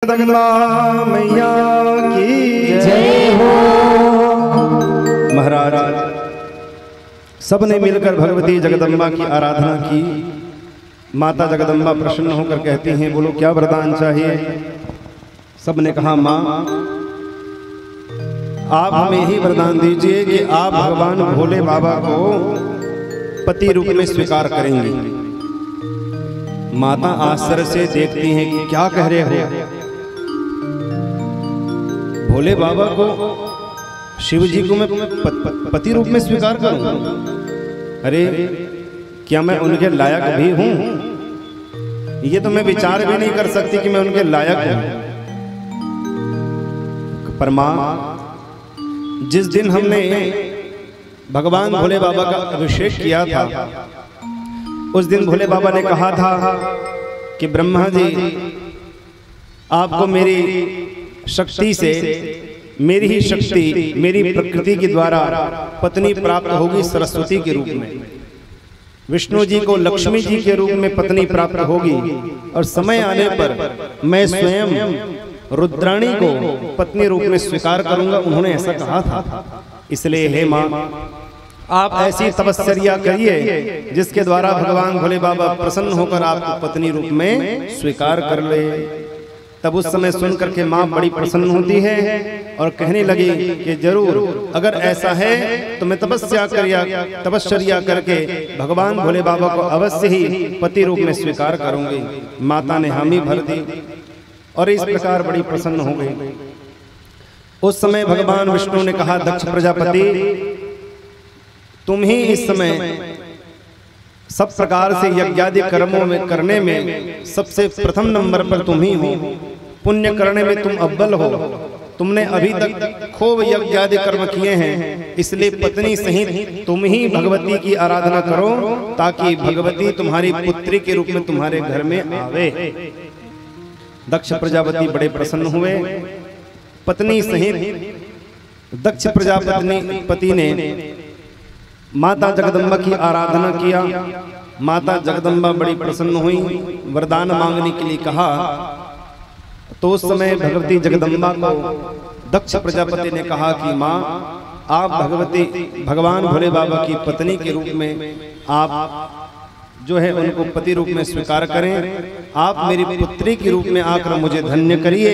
जगदम्बा मैया की जय हो। महाराज सबने मिलकर भगवती जगदम्बा की आराधना की। माता जगदम्बा प्रसन्न होकर कहती हैं, बोलो क्या वरदान चाहिए। सबने कहा, माँ आप हमें ही वरदान दीजिए कि आप भगवान भोले बाबा को पति रूप में स्वीकार करेंगी। माता आश्चर्य से देखती हैं कि क्या कह रहे हो, भोले बाबा को शिव जी को मैं पति रूप में स्वीकार करूं? अरे क्या मैं उनके लायक भी हूं? ये तो मैं विचार भी नहीं कर सकती कि मैं उनके लायक हूं। पर मां, जिस दिन हमने भगवान भोले बाबा का अभिषेक किया था, उस दिन भोले बाबा ने कहा था कि ब्रह्मा जी आपको मेरी शक्ति से, मेरी ही शक्ति, मेरी प्रकृति के द्वारा पत्नी प्राप्त होगी सरस्वती के रूप में। विष्णु जी को लक्ष्मी जी के रूप में पत्नी प्राप्त होगी और समय आने पर मैं स्वयं रुद्राणी को पत्नी रूप में स्वीकार करूंगा। उन्होंने ऐसा कहा था। इसलिए हे मां, आप ऐसी तपस्या करिए जिसके द्वारा भगवान भोले बाबा प्रसन्न होकर आपको पत्नी रूप में स्वीकार कर ले। तब उस समय सुन करके माँ बड़ी प्रसन्न होती है और कहने लगी कि जरूर, अगर ऐसा है तो मैं तपस्या करके भगवान भोले बाबा को अवश्य ही पति रूप में स्वीकार करूंगी। माता ने हामी भर दी और इस प्रकार बड़ी प्रसन्न हो गई। उस समय भगवान विष्णु ने कहा, दक्ष प्रजापति, तुम ही इस समय सब प्रकार से यज्ञादि कर्मों में करने में सबसे प्रथम नंबर पर तुम ही हो। पुण्य करने में तुम अव्वल हो। तुमने अभी तक खूब यज्ञादि कर्म किए हैं, इसलिए पत्नी सहित तुम ही भगवती की आराधना करो ताकि भगवती तुम्हारी पुत्री के रूप में तुम्हारे घर में आवे। दक्ष प्रजापति बड़े प्रसन्न हुए। पत्नी सहित दक्ष प्रजापति ने माता जगदम्बा की आराधना किया। माता जगदम्बा बड़ी प्रसन्न हुई, वरदान मांगने के लिए कहा। तो उस समय भगवती जगदम्बा को दक्ष प्रजापति ने कहा कि माँ, आप भगवान भोले बाबा की पत्नी के रूप में आप जो है उनको पति रूप में स्वीकार करें। आप मेरी पुत्री के रूप में आकर मुझे धन्य करिए।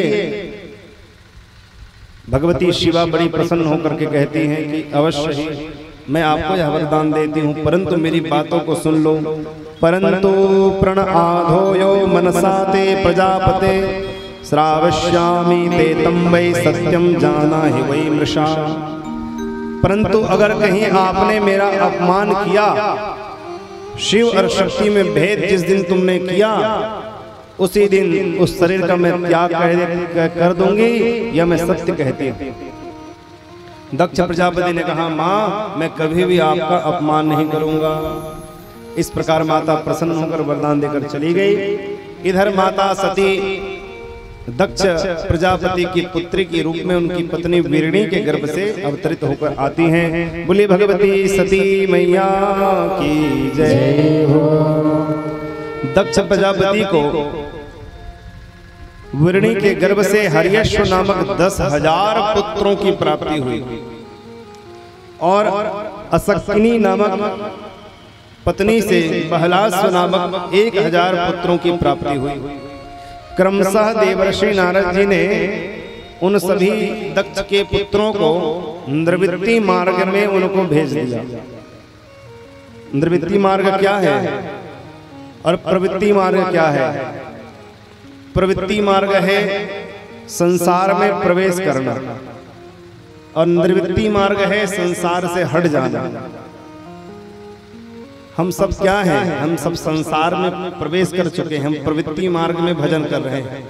भगवती शिवा बड़ी प्रसन्न होकर के कहती हैं कि अवश्य ही मैं आपको यह वरदान देती हूँ, परंतु मेरी बातों को सुन लो। परंतु प्रण आधोयो मनसा ते प्रजापते श्रावश्यामि ते तम वै सत्यम जाना ही वै मृषा। परंतु अगर कहीं आपने मेरा अपमान किया, शिव और शक्ति में भेद जिस दिन तुमने किया, उसी दिन उस शरीर का मैं त्याग कर दूंगी, यह मैं सत्य कहती हूँ। दक्ष प्रजापति ने कहा, माँ मैं कभी भी आपका अपमान नहीं करूंगा। इस प्रकार माता प्रसन्न होकर वरदान देकर चली गई। इधर माता सती दक्ष प्रजापति की पुत्री के रूप में उनकी पत्नी वीरणी के गर्भ से अवतरित होकर आती हैं। बोली भगवती सती मैया की जय हो। दक्ष प्रजापति को वीरणी के गर्भ से हर्यश्व नामक 10,000 पुत्रों की प्राप्ति हुई और असक्किनी नामक पत्नी से बहलास्व नामक 1,000 पुत्रों की प्राप्ति हुई। क्रमशः देवर्षि नारद जी ने उन सभी दक्ष के पुत्रों को निवृत्ति मार्ग में उनको भेज दिया। निवृत्ति मार्ग क्या है और प्रवृत्ति मार्ग क्या है? प्रवृत्ति मार्ग है संसार में प्रवेश करना और निवृत्ति मार्ग है संसार से हट जाना। हम सब क्या हैं? हम सब संसार में प्रवेश कर चुके हैं। हम प्रवृत्ति मार्ग में भजन कर रहे हैं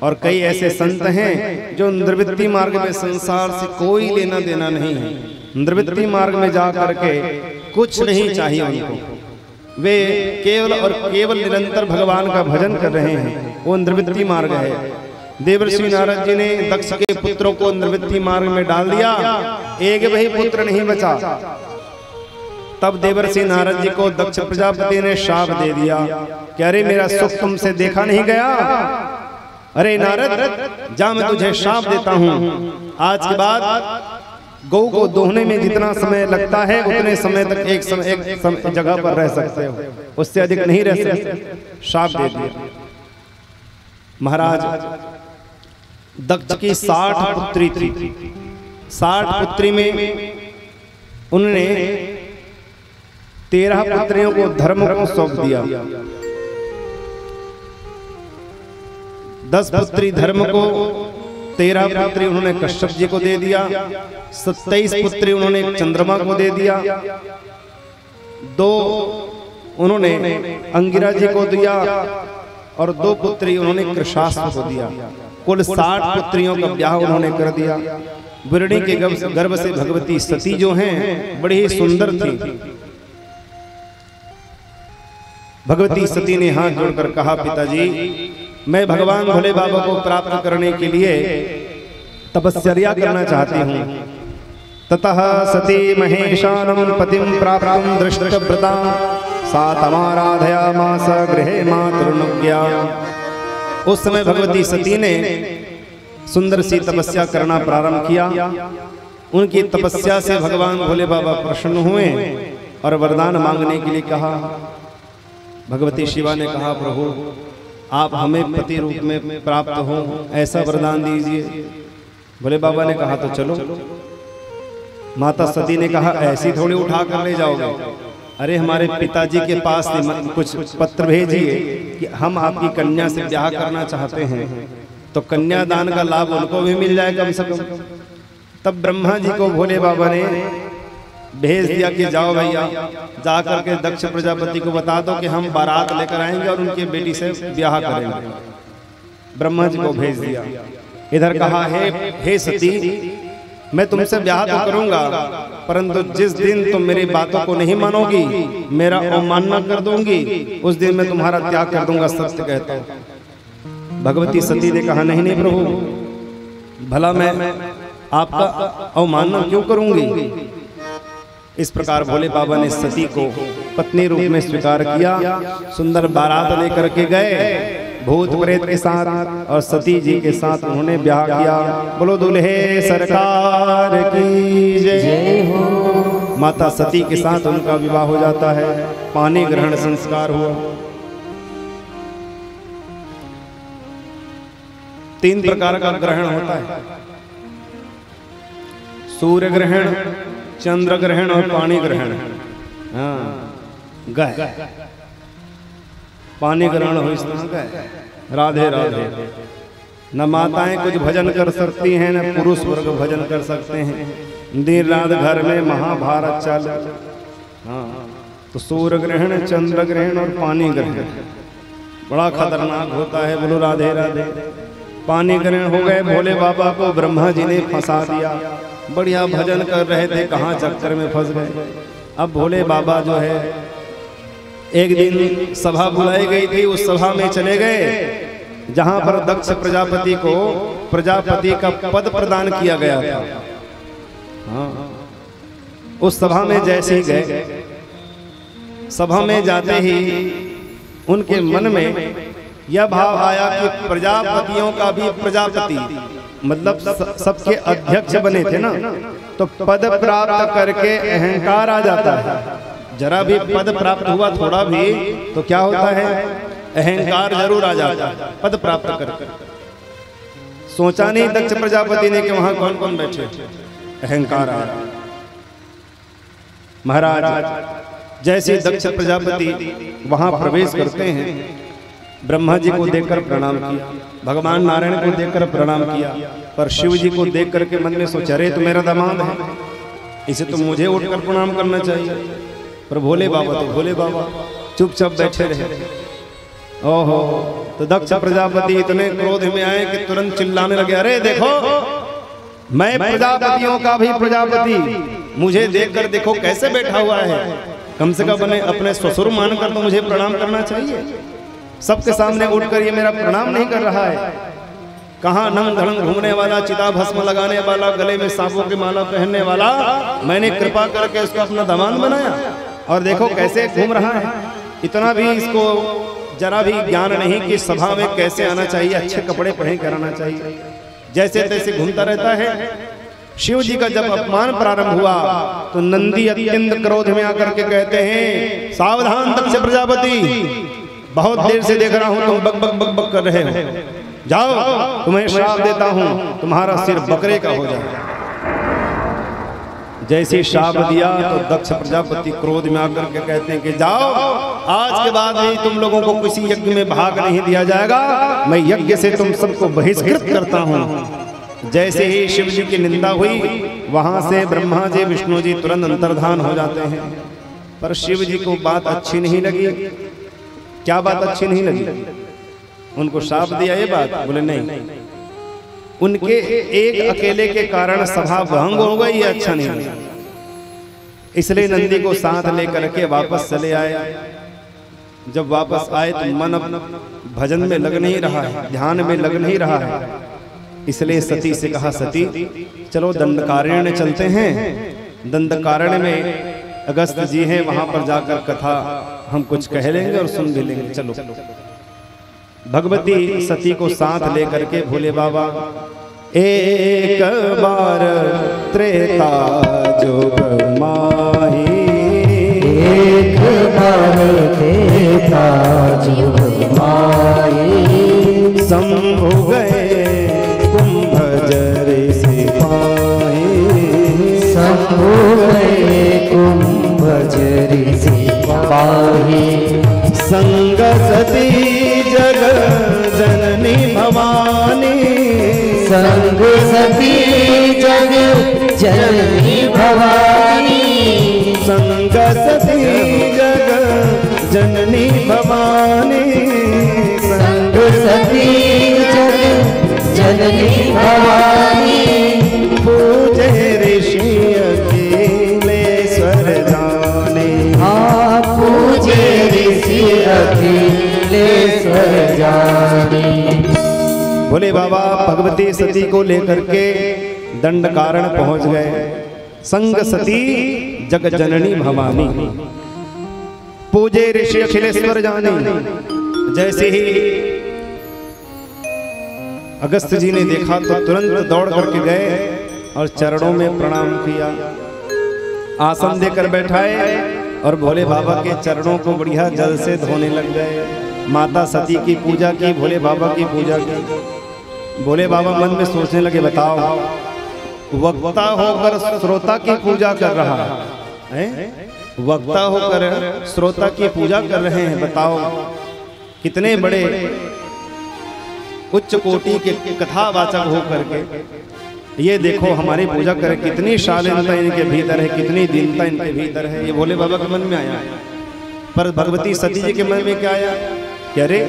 और कई ऐसे संत हैं जो निवृत्ति मार्ग में संसार से कोई लेना देना नहीं है। निवृत्ति मार्ग में जा करके कुछ नहीं चाहिए उनको। वे केवल और केवल निरंतर भगवान का भजन कर रहे हैं। वो निवृत्ति मार्ग है। देवर्षि नारद जी ने दक्ष के पुत्रों को निवृत्ति मार्ग में डाल दिया। एक भी पुत्र नहीं बचा। तब देवर्षि नारद जी को दक्ष प्रजापति ने शाप दे दिया कि अरे मेरा सुख तुमसे देखा नहीं गया। अरे नारद जा, मैं तुझे शाप देता हूँ, आज के बाद गौ को दोहने में जितना समय लगता है उतने समय तक एक जगह पर रह सकते हो, उससे अधिक नहीं रह सकते। शाप दे दिया। महाराज दक्ष की 60 पुत्री थी। 60 पुत्री में उन्होंने 13 पुत्रियों को धर्म को सौंप दिया। 10 पुत्री धर्म को, 13 पुत्री उन्होंने कश्यप जी को दे दिया, 27 पुत्री उन्होंने चंद्रमा को दे दिया, 2 उन्होंने अंगिरा जी को दिया और 2 पुत्री उन्होंने कृशास्त्र को दिया। कुल 60 पुत्रियों का ब्याह उन्होंने कर दिया। बिरणी के गर्भ से भगवती सती जो हैं बड़ी ही सुंदर थी। भगवती सती ने हाथ जोड़कर कहा, पिताजी मैं भगवान भोले बाबा को प्राप्त करने के लिए तपस्या करना चाहती हूँ। ततः सती महेशानम पतिम प्राप्तुम दृष्टव्रता सा तमाराधयामास गृहे मातृनुज्ञा। उस समय भगवती सती ने सुंदर सी तपस्या करना प्रारंभ किया। उनकी तपस्या से भगवान भोले बाबा प्रसन्न हुए और वरदान मांगने के लिए कहा। भगवती शिवा ने कहा, प्रभु आप हमें पति रूप में प्राप्त हो, ऐसा वरदान दीजिए। भोले बाबा ने कहा, तो चलो। माता सती ने कहा, ऐसी थोड़ी उठा कर ले जाओगे, अरे हमारे पिताजी के पास कुछ पत्र भेजिए कि हम आपकी कन्या से ब्याह करना चाहते हैं, तो कन्यादान का लाभ उनको भी मिल जाए कम से कम। तब ब्रह्मा जी को भोले बाबा ने भेज दिया कि जाओ भैया, जाकर के दक्ष प्रजापति को बता दो कि हम बारात लेकर आएंगे और उनकी बेटी से ब्याह करेंगे। ब्रह्मा जी को भेज दिया। इधर कहा, हे सती, मैं तुमसे ब्याह तो करूंगा, परंतु जिस दिन तुम मेरी बातों को नहीं मानोगी, मेरा अवमानना कर दूंगी, उस दिन मैं तुम्हारा त्याग कर दूंगा, सत्य कहता हूं। भगवती सती ने कहा, नहीं नहीं प्रभु, भला मैं आपका अवमानना क्यों करूंगी। इस प्रकार भोले बाबा ने सती को पत्नी रूप में स्वीकार किया। सुंदर बारात लेकर के गए भूत प्रेत के साथ और सती जी के साथ उन्होंने ब्याह किया। बोलो दूल्हे सरकार की जय हो। माता सती के साथ उनका विवाह हो जाता है। पानी ग्रहण संस्कार हुआ। 3 प्रकार का ग्रहण होता है, सूर्य ग्रहण, चंद्र ग्रहण और पानी ग्रहण। हाँ, गए पानी ग्रहण हो इस तरह गए। राधे राधे। न माताएं कुछ भजन कर सकती हैं, न पुरुष वर्ग भजन कर सकते हैं। दिन रात घर में महाभारत चल। हाँ, तो सूर्य ग्रहण, चंद्र ग्रहण और पानी ग्रहण बड़ा खतरनाक होता है। बोलो राधे राधे। पानी ग्रहण हो गए, भोले बाबा को ब्रह्मा जी ने फंसा दिया। बढ़िया भजन कर रहे थे, कहाँ चक्कर में फंस गए। अब भोले बाबा जो है, एक दिन सभा बुलाई गई थी, उस सभा में चले गए जहां पर दक्ष प्रजापति को प्रजापति का पद प्रदान किया गया था। हाँ, उस सभा में जैसे ही गए, सभा में जाते ही उनके मन में यह भाव आया कि प्रजापतियों का भी प्रजापति, मतलब सबके अध्यक्ष बने थे ना, तो पद प्राप्त करके अहंकार आ जाता है। जरा भी पद प्राप्त हुआ थोड़ा भी तो क्या होता है, अहंकार जरूर आ जाता है पद प्राप्त करके। सोचा नहीं दक्ष प्रजापति ने कि वहां कौन कौन बैठे, अहंकार आया। महाराज जैसे दक्ष प्रजापति वहां प्रवेश करते हैं, ब्रह्मा जी को देखकर प्रणाम किया, भगवान नारायण को देखकर प्रणाम किया, पर शिव जी को देख करके मन में सोचा, अरे तो मेरा दामाद है, इसे तो मुझे उठकर प्रणाम करना चाहिए। पर भोले बाबा तो भोले बाबा चुपचाप बैठे रहे। ओहो, तो दक्ष प्रजापति इतने क्रोध में आए कि तुरंत चिल्लाने लगे, अरे देखो मैं प्रजापतियों का भी प्रजापति, मुझे देखकर देखो कैसे बैठा हुआ है, कम से कम अपने ससुर मानकर तो मुझे प्रणाम करना चाहिए। सबके सामने उठकर ये मेरा प्रणाम नहीं कर रहा है। कहाँ नंग धड़ंग घूमने वाला, चिता भस्म लगाने वाला, गले में सांपों की माला पहनने वाला, मैंने कृपा करके उसको अपना दामाद बनाया और देखो कैसे घूम रहा है। इतना भी इसको जरा भी ज्ञान नहीं कि सभा में कैसे आना चाहिए, अच्छे कपड़े पहन कर आना चाहिए, जैसे तैसे घूमता रहता है। शिव जी का जब अपमान प्रारंभ हुआ तो नंदी अत्यंत क्रोध में आकर के कहते हैं, सावधान दक्ष प्रजापति, बहुत देर से देख रहा हूं तुम बक बक बक बक कर रहे हो, जाओ तुम्हें श्राप देता हूं, तुम्हारा सिर बकरे का हो जाए। जैसे श्राप दिया तो दक्ष प्रजापति क्रोध में आकर के कहते हैं कि जाओ, आज के बाद भी तुम लोगों को किसी यज्ञ में भाग नहीं दिया जाएगा, मैं यज्ञ से तुम सबको बहिष्कृत करता हूं। जैसे ही शिव जी की निंदा हुई, वहां से ब्रह्मा जी विष्णु जी तुरंत अंतर्धान हो जाते हैं। पर शिव जी को बात अच्छी नहीं लगी। क्या बात अच्छी नहीं लगी? उनको श्राप दिया ये बात? बोले नहीं, उनके एक अकेले के कारण सभा भंग हो गई, ये अच्छा नहीं लगा। इसलिए नंदी को साथ लेकर के वापस चले आए। जब वापस आए तो मन अब भजन में लग नहीं रहा है, ध्यान में लग नहीं रहा है। इसलिए सती से कहा, सती चलो दंडकारण्य चलते हैं, दंडकारण्य में अगस्त जी हैं, वहां पर जाकर कथा हम कुछ कह लेंगे और सुन भी लेंगे, चलो। भगवती सती को साथ लेकर के भोले बाबा एक बार त्रेता जुग माही, एक बार त्रेता जुग माही, शंभु गए कुंभजर सिपाही, शंभु गए कुंभजर सिपाही, संग सती जग जननी भवानी, संग सती जग जननी भवानी, संग सती जग जननी भवानी, संग सती जग जननी भवानी, पूजे ऋषि अखिलेश्वर जाने, हाँ पूजे ऋषि अखिलेश्वर जाने। भोले बाबा भगवती सती को लेकर के दंड कारण पहुंच गए। संग सती जग जननी भवानी, पूजे ऋषि अखिलेश्वर जाने। जैसे ही अगस्त जी ने देखा तो तुरंत दौड़ करके गए और चरणों में प्रणाम किया, आसन देकर बैठाए और भोले बाबा के चरणों को बढ़िया जल से धोने लग गए। माता सती की पूजा की, भोले बाबा की पूजा की। भोले बाबा मन में सोचने लगे, बताओ वक्ता होकर श्रोता की पूजा कर रहा है, वक्ता होकर श्रोता की पूजा कर रहे हैं, बताओ कितने बड़े उच्च कोटि के कथावाचक होकर के ये देखो हमारी पूजा करे, कितनी शालीनता इनके भीतर है, कितनी दीनता इनके भीतर है। ये भोले बाबा के मन में आया। पर भगवती सती जी के मन में क्या आया कि अरे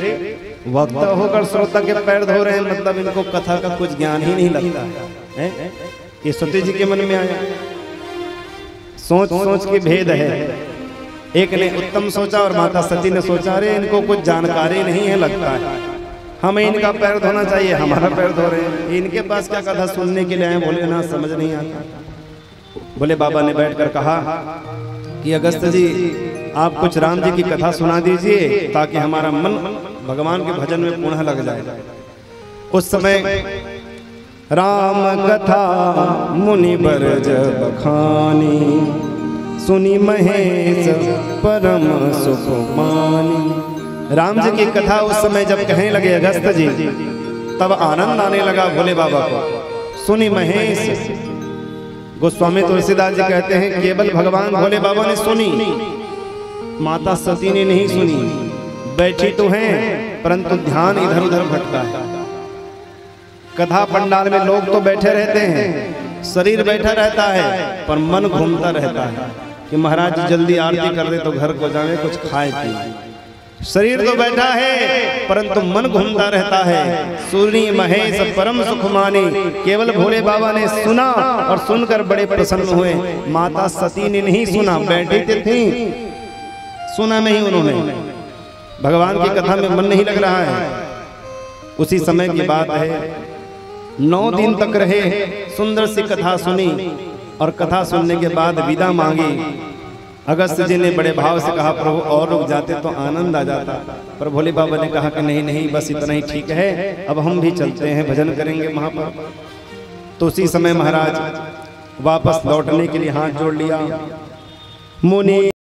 वक्ता होकर श्रोता के पैर धो रहे हैं, मतलब इनको कथा का कुछ ज्ञान ही नहीं लगता है। ये सती जी के मन में आया। सोच सोच के भेद है। एक ने उत्तम सोचा और माता सती ने सोचा अरे इनको कुछ जानकारी नहीं है लगता है, हमें इनका पैर धोना चाहिए, हमारा पैर धो रहे हैं, इनके पास क्या कथा सुनने के लिए आए, बोले ना समझ नहीं आता। बोले बाबा ने बैठकर कहा कि अगस्त जी आप कुछ राम जी की कथा सुना दीजिए ताकि हमारा मन भगवान के भजन में पुनः लग जाए। उस समय राम कथा मुनि बर जब खानी, सुनी महेश परम सुख मानी। राम जी की कथा उस समय जब कहने लगे अगस्त जी, तब आनंद आने लगा भोले बाबा को। सुनी महेश, गोस्वामी तुलसीदास जी कहते हैं केवल भगवान भोले बाबा ने सुनी, माता सती ने नहीं सुनी। बैठी तो हैं परंतु ध्यान इधर उधर भटका है। कथा पंडाल में लोग तो बैठे रहते हैं, शरीर बैठा रहता है पर मन घूमता रहता है कि महाराज जी जल्दी आरती कर दे तो घर को जावे कुछ खाए पिए। शरीर तो बैठा है परंतु मन घूमता रहता है। सुनी महेश परम सुख मानी, केवल भोले बाबा ने सुना और सुनकर बड़े प्रसन्न हुए। माता सती ने नहीं सुना, बैठी थी, सुना नहीं उन्होंने, भगवान की कथा में मन नहीं लग रहा है। उसी समय की बात है, 9 दिन तक रहे, सुंदर सी कथा सुनी और कथा सुनने के बाद विदा मांगी। अगस्त्य जी ने बड़े भाव से कहा प्रभु और रुक जाते तो आनंद आ जाता, पर भोले बाबा ने कहा कि नहीं नहीं, बस इतना ही ठीक है, अब हम भी चलते हैं, भजन करेंगे वहां पर। तो उसी समय महाराज वापस लौटने के लिए हाथ जोड़ लिया। मुनि